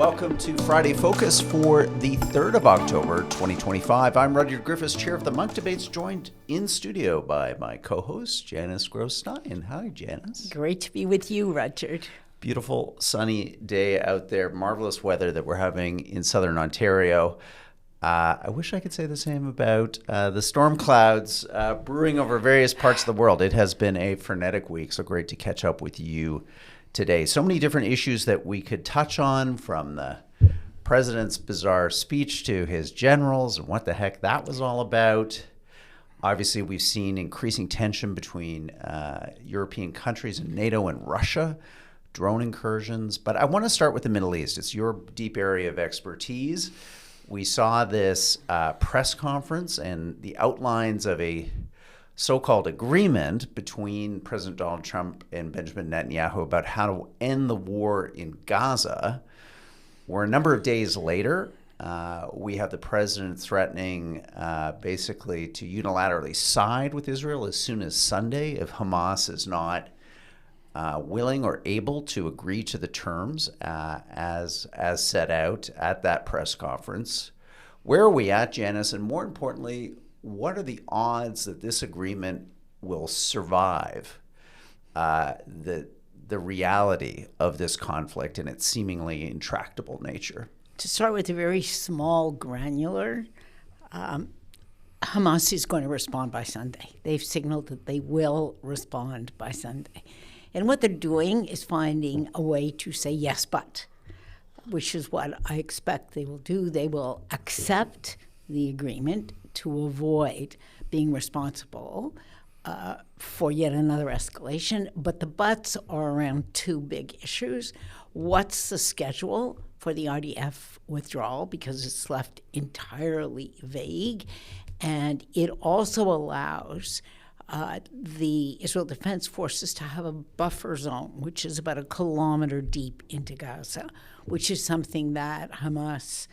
Welcome to Friday Focus for the 3rd of October, 2025. I'm Rudyard Griffiths, chair of the Monk Debates, joined in studio by my co-host, Janice Gross-Stein. Hi, Janice. Great to be with you, Rudyard. Beautiful sunny day out there. Marvelous weather that we're having in southern Ontario. I wish I could say the same about the storm clouds brewing over various parts of the world. It has been a frenetic week, so great to catch up with you today. So many different issues that we could touch on, from the president's bizarre speech to his generals and what the heck that was all about. Obviously, we've seen increasing tension between European countries and NATO and Russia, drone incursions. But I want to start with the Middle East. It's your deep area of expertise. We saw this press conference and the outlines of a so-called agreement between President Donald Trump and Benjamin Netanyahu about how to end the war in Gaza. We're a number of days later. We have the president threatening basically to unilaterally side with Israel as soon as Sunday if Hamas is not willing or able to agree to the terms as set out at that press conference. Where are we at, Janice? And more importantly, what are the odds that this agreement will survive the reality of this conflict and its seemingly intractable nature? To start with a very small, granular, Hamas is going to respond by Sunday. They've signaled that they will respond by Sunday. And what they're doing is finding a way to say yes, but, which is what I expect they will do. They will accept the agreement to avoid being responsible for yet another escalation. But the buts are around two big issues. What's the schedule for the RDF withdrawal? Because it's left entirely vague. And it also allows the Israel Defense Forces to have a buffer zone, which is about 1 kilometer deep into Gaza, which is something that Hamas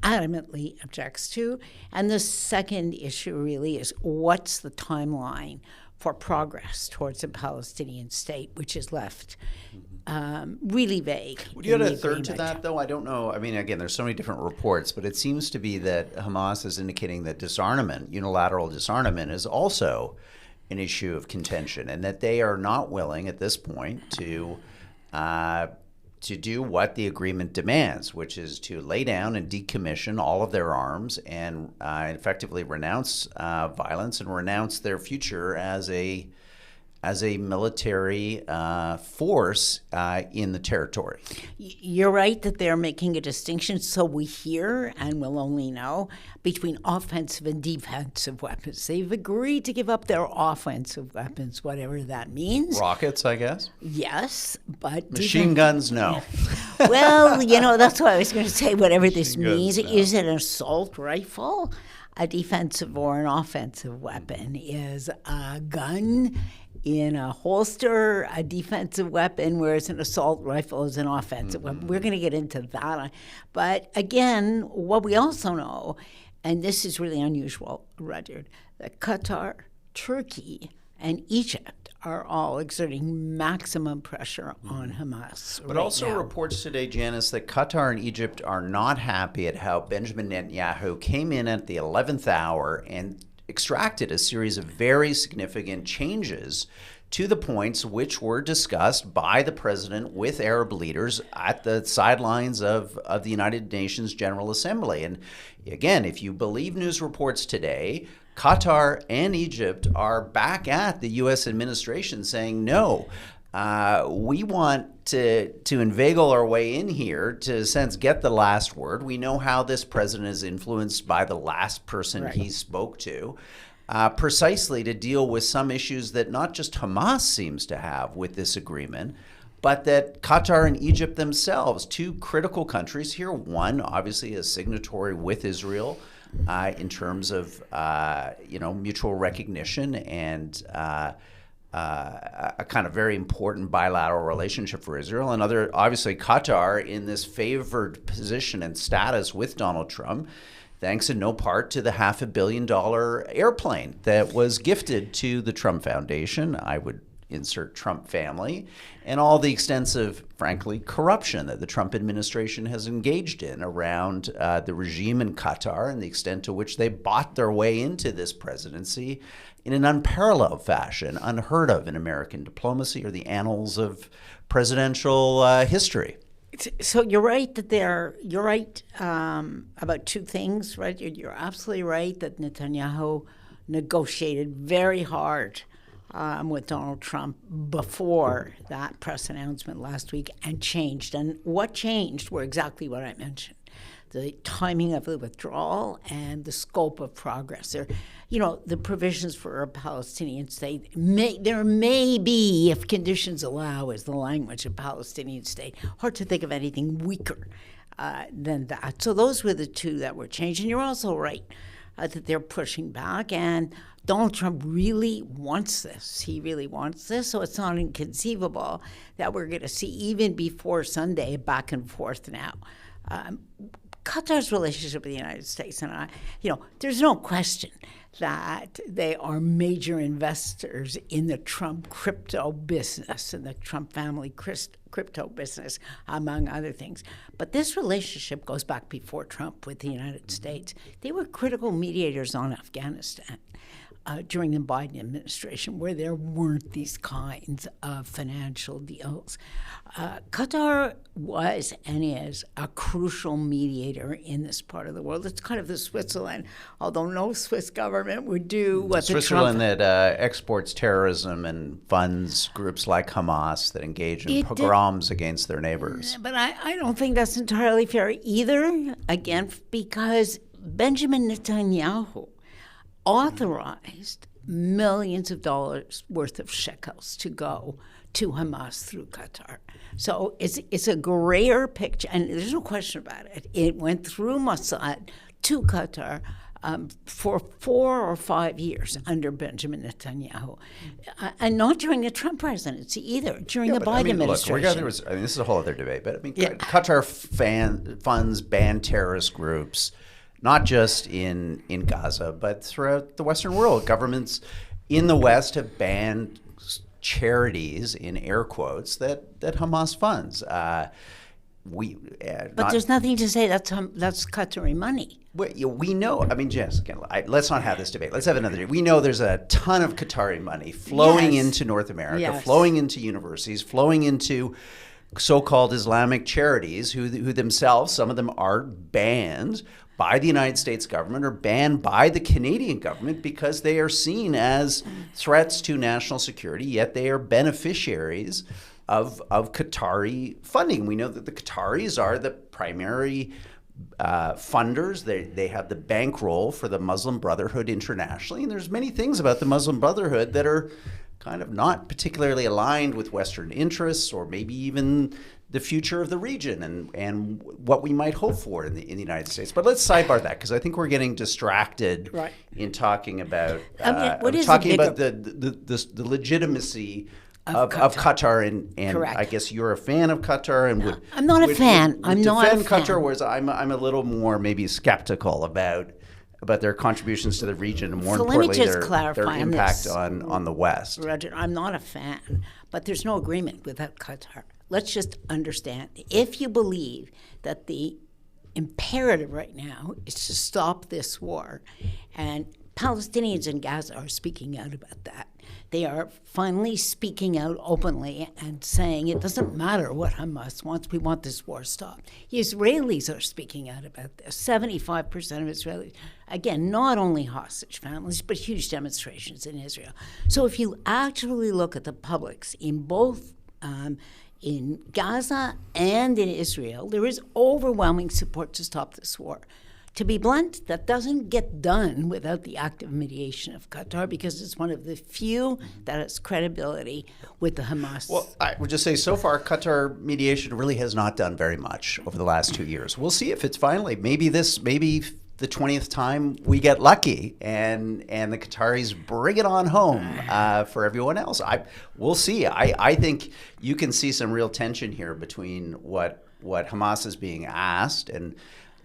adamantly objects to. And the second issue really is, what's the timeline for progress towards a Palestinian state, which is left really vague. Would you add a third to that, though? I don't know. I mean, again, there's so many different reports, but it seems to be that Hamas is indicating that disarmament, unilateral disarmament, is also an issue of contention, and that they are not willing at this point to do what the agreement demands, which is to lay down and decommission all of their arms and effectively renounce violence and renounce their future as a military force in the territory. You're right that they're making a distinction, so we hear, and we'll only know, between offensive and defensive weapons. They've agreed to give up their offensive weapons, whatever that means. Rockets, I guess? Yes, but... Machine guns, no. Well, that's what I was going to say, whatever this means. No. Is it an assault rifle? A defensive or an offensive weapon is a gun in a holster, a defensive weapon, whereas an assault rifle is an offensive weapon. We're going to get into that. But again, what we also know, and this is really unusual, Rudyard, that Qatar, Turkey, and Egypt are all exerting maximum pressure on Hamas. But also reports today, Janice, that Qatar and Egypt are not happy at how Benjamin Netanyahu came in at the 11th hour and extracted a series of very significant changes to the points which were discussed by the president with Arab leaders at the sidelines of the United Nations General Assembly. And again, if you believe news reports today, Qatar and Egypt are back at the U.S. administration saying, no, we want to inveigle our way in here to, in a sense, get the last word. We know how this president is influenced by the last person he spoke to, precisely to deal with some issues that not just Hamas seems to have with this agreement, but that Qatar and Egypt themselves, two critical countries here, one obviously a signatory with Israel in terms of mutual recognition and a kind of very important bilateral relationship for Israel. Another, obviously, Qatar in this favored position and status with Donald Trump, thanks in no part to the $500 million airplane that was gifted to the Trump Foundation. I would insert Trump family, and all the extensive, frankly, corruption that the Trump administration has engaged in around the regime in Qatar and the extent to which they bought their way into this presidency in an unparalleled fashion, unheard of in American diplomacy or the annals of presidential history. So you're right that you're right about two things, right? You're absolutely right that Netanyahu negotiated very hard with Donald Trump before that press announcement last week and changed. And what changed were exactly what I mentioned. The timing of the withdrawal and the scope of progress. The provisions for a Palestinian state, there may be, if conditions allow, is the language of Palestinian state. Hard to think of anything weaker than that. So those were the two that were changed. And you're also right that they're pushing back. And Donald Trump really wants this. He really wants this. So it's not inconceivable that we're going to see, even before Sunday, back and forth now. Qatar's relationship with the United States and there's no question that they are major investors in the Trump crypto business and the Trump family crypto business, among other things. But this relationship goes back before Trump with the United States. They were critical mediators on Afghanistan during the Biden administration, where there weren't these kinds of financial deals. Qatar was and is a crucial mediator in this part of the world. It's kind of the Switzerland, although no Swiss government would do what the Switzerland that exports terrorism and funds groups like Hamas that engage in pogroms against their neighbors. But I don't think that's entirely fair either, again, because Benjamin Netanyahu authorized millions of dollars worth of shekels to go to Hamas through Qatar. So it's a grayer picture, and there's no question about it. It went through Mossad to Qatar for 4 or 5 years under Benjamin Netanyahu, and not during the Trump presidency either, during the Biden administration. Look, this is a whole other debate, but Qatar funds banned terrorist groups, not just in Gaza, but throughout the Western world. Governments in the West have banned charities, in air quotes, that Hamas funds. But there's nothing to say that's Qatari money. We know. I mean, Jess, again, let's not have this debate. Let's have another debate. We know there's a ton of Qatari money flowing into North America, flowing into universities, flowing into so-called Islamic charities who themselves, some of them are banned by the United States government or banned by the Canadian government because they are seen as threats to national security, yet they are beneficiaries of Qatari funding. We know that the Qataris are the primary funders. They have the bankroll for the Muslim Brotherhood internationally, and there's many things about the Muslim Brotherhood that are kind of not particularly aligned with Western interests or maybe even the future of the region and what we might hope for in the United States. But let's sidebar that because I think we're getting distracted in talking about the legitimacy of Qatar and I guess you're a fan of Qatar and would I'm not a fan. I'm not a fan. Defend Qatar, whereas I'm a little more maybe skeptical about their contributions to the region and more importantly their impact on the West. Roger, I'm not a fan, but there's no agreement without Qatar. Let's just understand, if you believe that the imperative right now is to stop this war, and Palestinians in Gaza are speaking out about that. They are finally speaking out openly and saying it doesn't matter what Hamas wants, we want this war stopped. The Israelis are speaking out about this. 75% of Israelis, again, not only hostage families, but huge demonstrations in Israel. So if you actually look at the publics in both in Gaza and in Israel, there is overwhelming support to stop this war. To be blunt, that doesn't get done without the active mediation of Qatar because it's one of the few that has credibility with the Hamas. Well, I would just say so far Qatar mediation really has not done very much over the last 2 years. We'll see if it's finally maybe the 20th time we get lucky and the Qataris bring it on home for everyone else. We'll see. I think you can see some real tension here between what Hamas is being asked and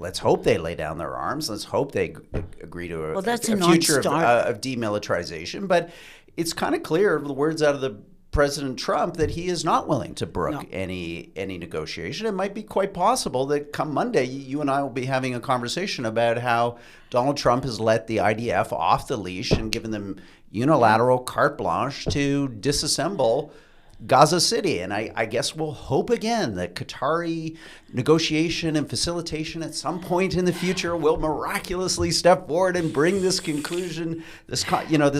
let's hope they lay down their arms. Let's hope they agree to a future of demilitarization. But it's kind of clear, the words out of the President Trump that he is not willing to brook any negotiation. It might be quite possible that come Monday, you and I will be having a conversation about how Donald Trump has let the IDF off the leash and given them unilateral carte blanche to disassemble Gaza City. And I guess we'll hope again that Qatari negotiation and facilitation at some point in the future will miraculously step forward and bring this conclusion, this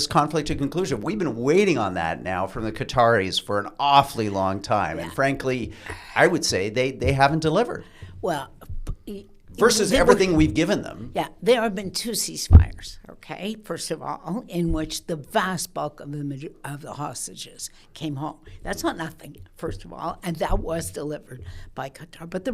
conflict to conclusion. We've been waiting on that now from the Qataris for an awfully long time. And frankly, I would say they haven't delivered. Well, versus everything we've given them. Yeah, there have been 2 ceasefires, okay, first of all, in which the vast bulk of the hostages came home. That's not nothing, first of all, and that was delivered by Qatar. But the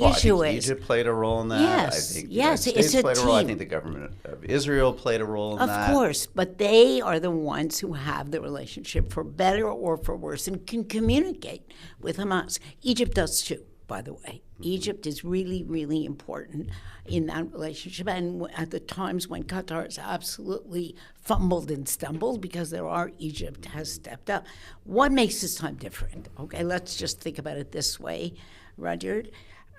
issue is... Egypt played a role in that. Yes, I think yes, the United States it's a played a team. role. I think the government of Israel played a role in that. Of course, but they are the ones who have the relationship, for better or for worse, and can communicate with Hamas. Egypt does too, by the way. Egypt is really, really important in that relationship. And at the times when Qatar has absolutely fumbled and stumbled, because Egypt has stepped up. What makes this time different? Okay, let's just think about it this way, Rudyard.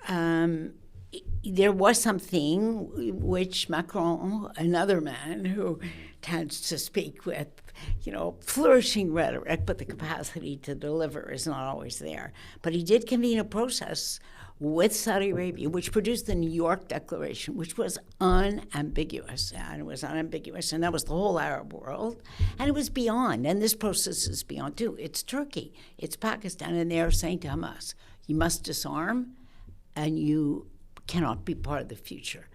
There was something which Macron, another man who tends to speak with, flourishing rhetoric, but the capacity to deliver is not always there. But he did convene a process with Saudi Arabia, which produced the New York Declaration, which was unambiguous. And it was unambiguous, and that was the whole Arab world. And it was beyond, and this process is beyond too. It's Turkey, it's Pakistan, and they're saying to Hamas, you must disarm, and you cannot be part of the future.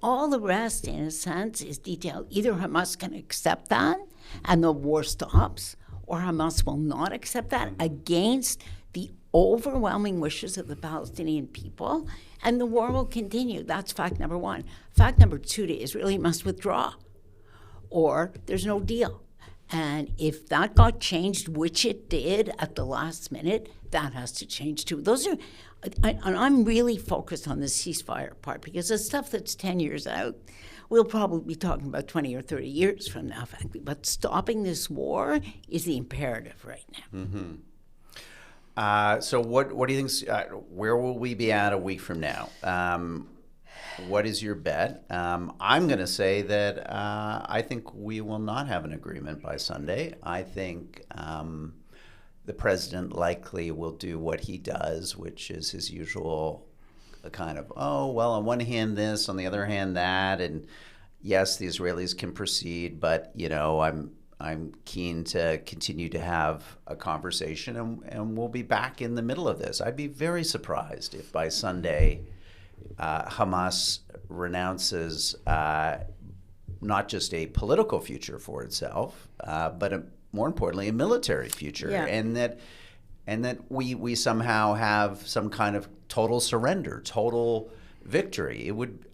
All the rest, in a sense, is detailed. Either Hamas can accept that, and the war stops, or Hamas will not accept that against the overwhelming wishes of the Palestinian people, and the war will continue. That's fact number 1. Fact number 2 to Israel, he must withdraw, or there's no deal. And if that got changed, which it did at the last minute, that has to change too. And I'm really focused on the ceasefire part, because the stuff that's 10 years out, we'll probably be talking about 20 or 30 years from now, frankly. But stopping this war is the imperative right now. Mm-hmm. So what do you think? Where will we be at a week from now? What is your bet? I'm going to say that I think we will not have an agreement by Sunday. I think the president likely will do what he does, which is his usual kind of, on one hand this, on the other hand that, and yes, the Israelis can proceed, but I'm keen to continue to have a conversation, and we'll be back in the middle of this. I'd be very surprised if by Sunday Hamas renounces not just a political future for itself, but more importantly, a military future, and that we somehow have some kind of total surrender, total victory. It would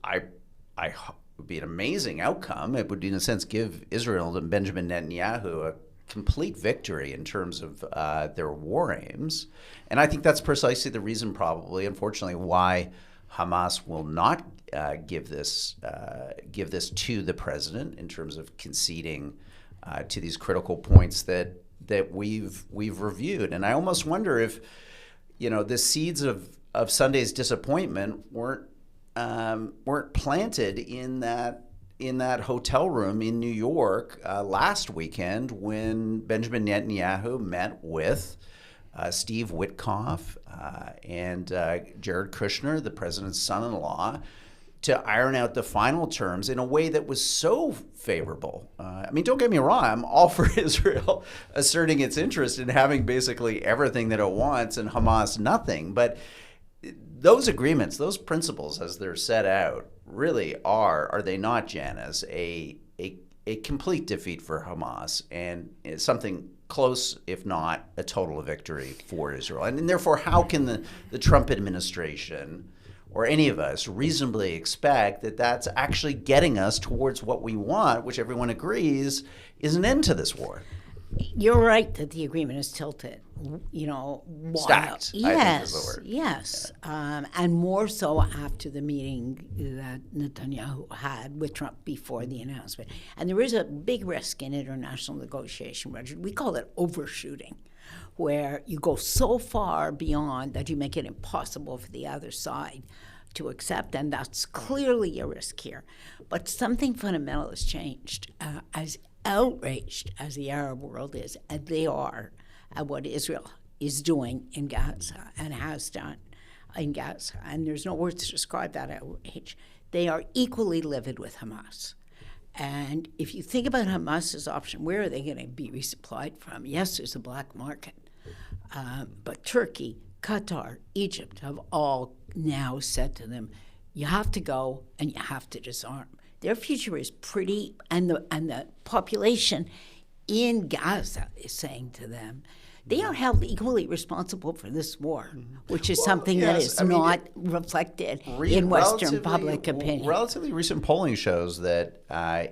be an amazing outcome. It would, in a sense, give Israel and Benjamin Netanyahu a complete victory in terms of their war aims. And I think that's precisely the reason, probably, unfortunately, why Hamas will not give this to the president in terms of conceding to these critical points that we've reviewed. And I almost wonder if the seeds of Sunday's disappointment weren't planted in that hotel room in New York last weekend when Benjamin Netanyahu met with Steve Witkoff and Jared Kushner, the president's son-in-law, to iron out the final terms in a way that was so favorable. Don't get me wrong, I'm all for Israel asserting its interest in having basically everything that it wants and Hamas nothing, but those agreements, those principles as they're set out, really are they not, Janice, a complete defeat for Hamas and something close, if not a total victory for Israel? And therefore, how can the Trump administration or any of us reasonably expect that that's actually getting us towards what we want, which everyone agrees is an end to this war? You're right that the agreement is tilted. Why? Stacked, Yes, I think is the word. yes, and more so after the meeting that Netanyahu had with Trump before the announcement. And there is a big risk in international negotiation, Roger. We call it overshooting, where you go so far beyond that you make it impossible for the other side to accept, and that's clearly a risk here. But something fundamental has changed. As outraged as the Arab world is, and they are, at what Israel is doing in Gaza and has done in Gaza, and there's no words to describe that outrage, they are equally livid with Hamas. And if you think about Hamas's option, where are they going to be resupplied from? Yes, there's a black market, but Turkey, Qatar, Egypt have all now said to them, you have to go and you have to disarm. Their future is pretty, and the population in Gaza is saying to them, they are held equally responsible for this war, which is something that is not reflected in Western public opinion. Relatively recent polling shows that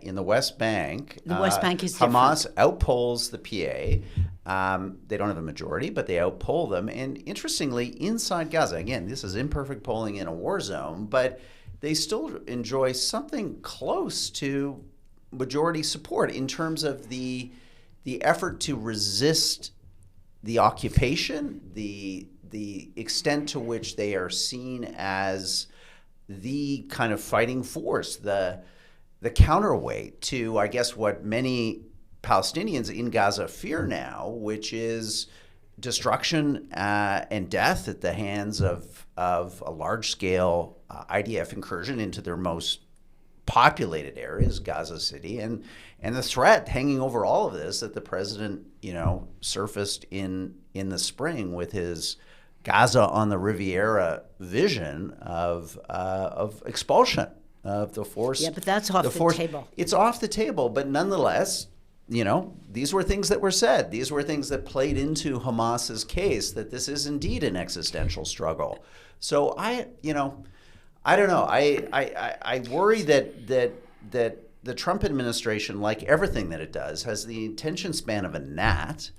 in the West Bank, is Hamas different. outpolls the PA. They don't have a majority, but they outpoll them. And interestingly, inside Gaza, again, this is imperfect polling in a war zone, but they still enjoy something close to majority support in terms of the effort to resist the occupation, the extent to which they are seen as the kind of fighting force, the counterweight to, I guess, what many Palestinians in Gaza fear now, which is destruction and death at the hands of a large-scale IDF incursion into their most populated areas, Gaza City, and the threat hanging over all of this that the president, surfaced in the spring with his Gaza on the Riviera vision of expulsion of the force. Yeah, but that's off the table. It's off the table, but nonetheless, these were things that were said. These were things that played into Hamas's case that this is indeed an existential struggle. So I don't know. I worry that the Trump administration, like everything that it does, has the attention span of a gnat.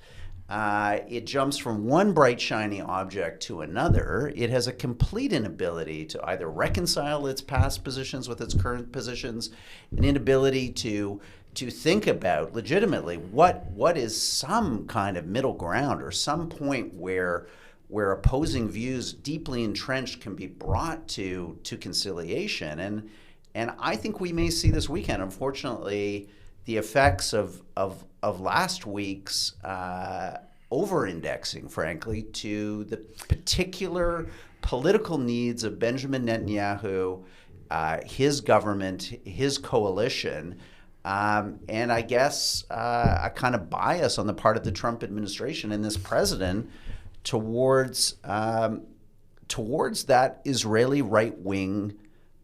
It jumps from one bright, shiny object to another. It has a complete inability to either reconcile its past positions with its current positions, an inability to think about legitimately what is some kind of middle ground or some point where opposing views deeply entrenched can be brought to conciliation. And I think we may see this weekend, unfortunately, the effects of last week's over-indexing, frankly, to the particular political needs of Benjamin Netanyahu, his government, his coalition, and I guess a kind of bias on the part of the Trump administration and this president towards that Israeli right-wing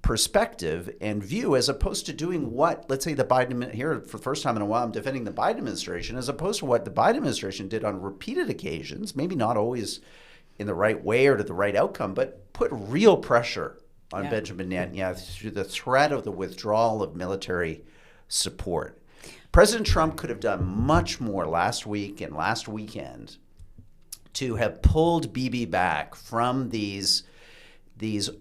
perspective and view, as opposed to doing what, let's say, the Biden, here for the first time in a while, I'm defending the Biden administration, as opposed to what the Biden administration did on repeated occasions, maybe not always in the right way or to the right outcome, but put real pressure on Benjamin Netanyahu through the threat of the withdrawal of military support. President Trump could have done much more last week and last weekend to have pulled Bibi back from these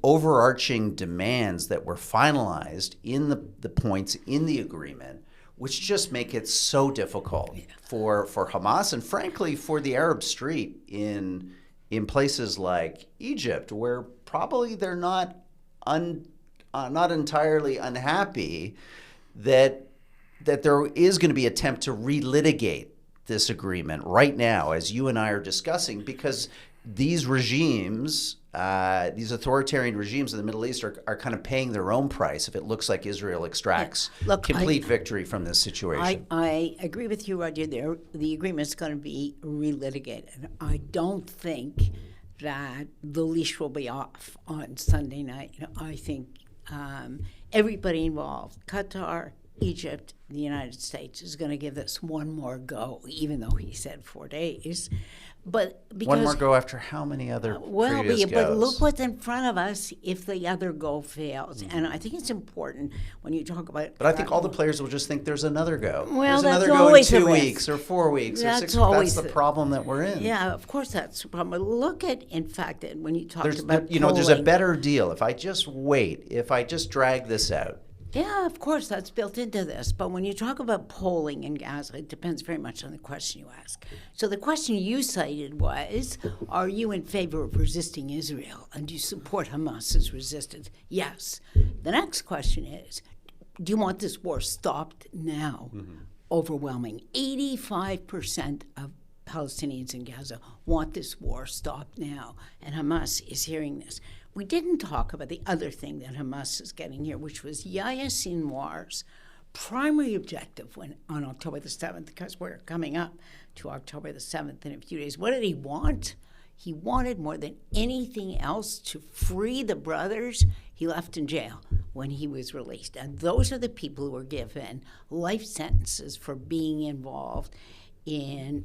overarching demands that were finalized in the points in the agreement, which just make it so difficult for Hamas and, frankly, for the Arab street in places like Egypt, where probably they're not entirely unhappy that there is going to be an attempt to relitigate this agreement right now, as you and I are discussing, because these regimes, these authoritarian regimes in the Middle East are kind of paying their own price if it looks like Israel extracts complete victory from this situation. I agree with you, Roger. The agreement is going to be relitigated. I don't think that the leash will be off on Sunday night. I think everybody involved, Qatar, Egypt, the United States, is going to give this one more go, even though he said 4 days. But because, one more go after how many other previous goes? But look what's in front of us if the other go fails. And I think it's important when you talk about. But I think all the players will just think there's another go. Well, there's another go in 2 weeks or 4 weeks or 6 weeks. That's the problem that we're in. Yeah, of course that's the problem. But look at, in fact, when you talk about there's a better deal. If I just wait, if I just drag this out. Yeah, of course, that's built into this. But when you talk about polling in Gaza, it depends very much on the question you ask. So the question you cited was, are you in favor of resisting Israel? And do you support Hamas's resistance? Yes. The next question is, do you want this war stopped now? Mm-hmm. Overwhelming. 85% of Palestinians in Gaza want this war stopped now. And Hamas is hearing this. We didn't talk about the other thing that Hamas is getting here, which was Yahya Sinwar's primary objective on October the 7th, because we're coming up to October the 7th in a few days. What did he want? He wanted more than anything else to free the brothers he left in jail when he was released. And those are the people who were given life sentences for being involved in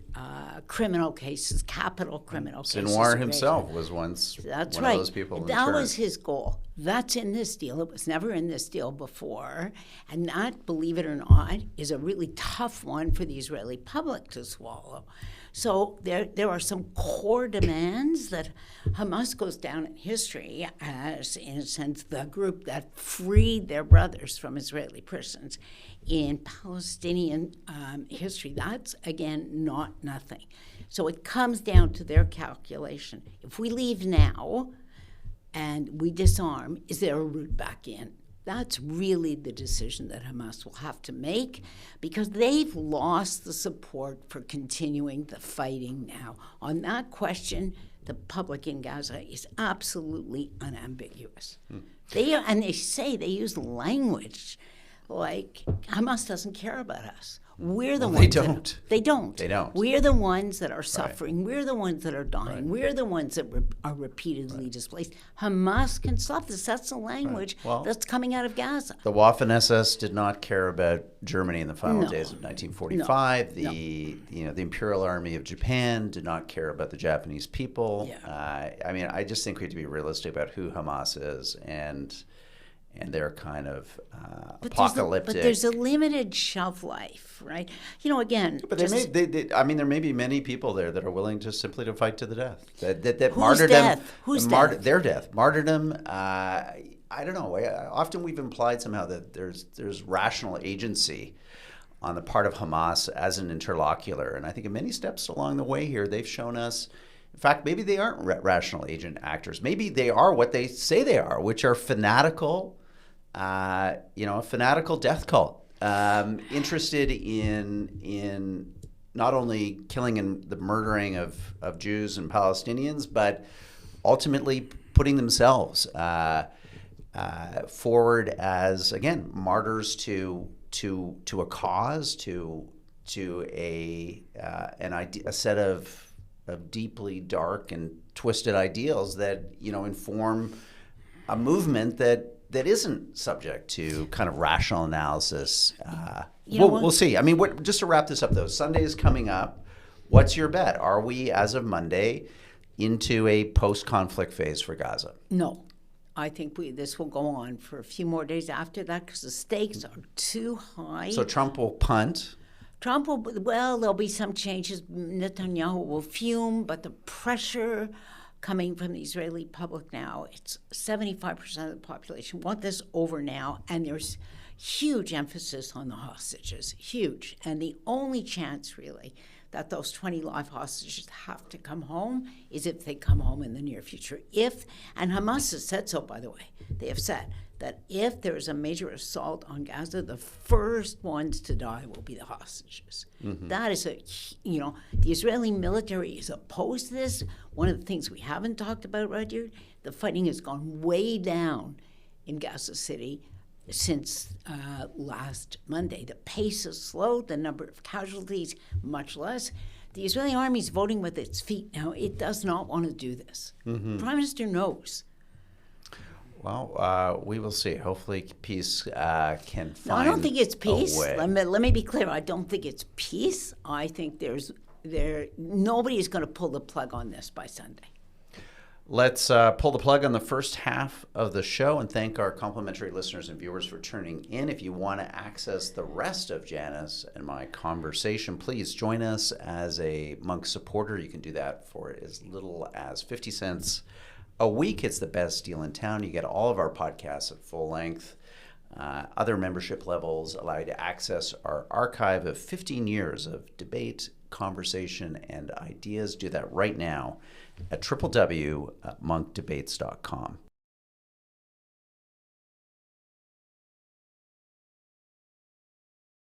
criminal cases, capital criminal cases. Sinwar himself was once one of those people. That was his goal. That's in this deal. It was never in this deal before. And that, believe it or not, is a really tough one for the Israeli public to swallow. So there are some core demands that Hamas goes down in history as, in a sense, the group that freed their brothers from Israeli prisons. In Palestinian history, that's, again, not nothing. So it comes down to their calculation. If we leave now and we disarm, is there a route back in? That's really the decision that Hamas will have to make, because they've lost the support for continuing the fighting now. On that question, the public in Gaza is absolutely unambiguous. And they say, they use language like, Hamas doesn't care about us. We're the ones. They don't. We're the ones that are suffering. Right. We're the ones that are dying. Right. We're the ones that are repeatedly displaced. Hamas can stop this. That's the language that's coming out of Gaza. The Waffen SS did not care about Germany in the final days of 1945. The Imperial Army of Japan did not care about the Japanese people. Yeah. I just think we have to be realistic about who Hamas is and they're kind of apocalyptic. But there's a limited shelf life, right? Again. But there may be many people there that are willing to simply to fight to the death. That Whose martyrdom, death? Whose death? Their death, martyrdom. I don't know. Often we've implied somehow that there's rational agency on the part of Hamas as an interlocutor, and I think in many steps along the way here, they've shown us. In fact, maybe they aren't rational agent actors. Maybe they are what they say they are, which are fanatical. A fanatical death cult, interested in not only killing and the murdering of Jews and Palestinians, but ultimately putting themselves forward as, again, martyrs to a cause, to a set of deeply dark and twisted ideals that inform a movement that isn't subject to kind of rational analysis. We'll see. Just to wrap this up, though, Sunday is coming up. What's your bet? Are we, as of Monday, into a post-conflict phase for Gaza? No. I think this will go on for a few more days after that because the stakes are too high. So Trump will punt? There'll be some changes. Netanyahu will fume, but the pressure coming from the Israeli public now, it's 75% of the population want this over now, and there's huge emphasis on the hostages, huge. And the only chance, really, that those 20 live hostages have to come home is if they come home in the near future. And Hamas has said so, by the way. They have said that if there is a major assault on Gaza, the first ones to die will be the hostages. Mm-hmm. That is the Israeli military is opposed to this. One of the things we haven't talked about, Rudyard, the fighting has gone way down in Gaza City since last Monday. The pace has slowed, the number of casualties much less. The Israeli army is voting with its feet now. It does not want to do this. Mm-hmm. The Prime Minister knows. Well, we will see. Hopefully, peace can find. No, I don't think it's peace. A way. Let me be clear. I don't think it's peace. I think nobody is going to pull the plug on this by Sunday. Let's pull the plug on the first half of the show and thank our complimentary listeners and viewers for tuning in. If you want to access the rest of Janice and my conversation, please join us as a Monk supporter. You can do that for as little as 50 cents a week. It's the best deal in town. You get all of our podcasts at full length. Other membership levels allow you to access our archive of 15 years of debate, conversation, and ideas. Do that right now at www.monkdebates.com.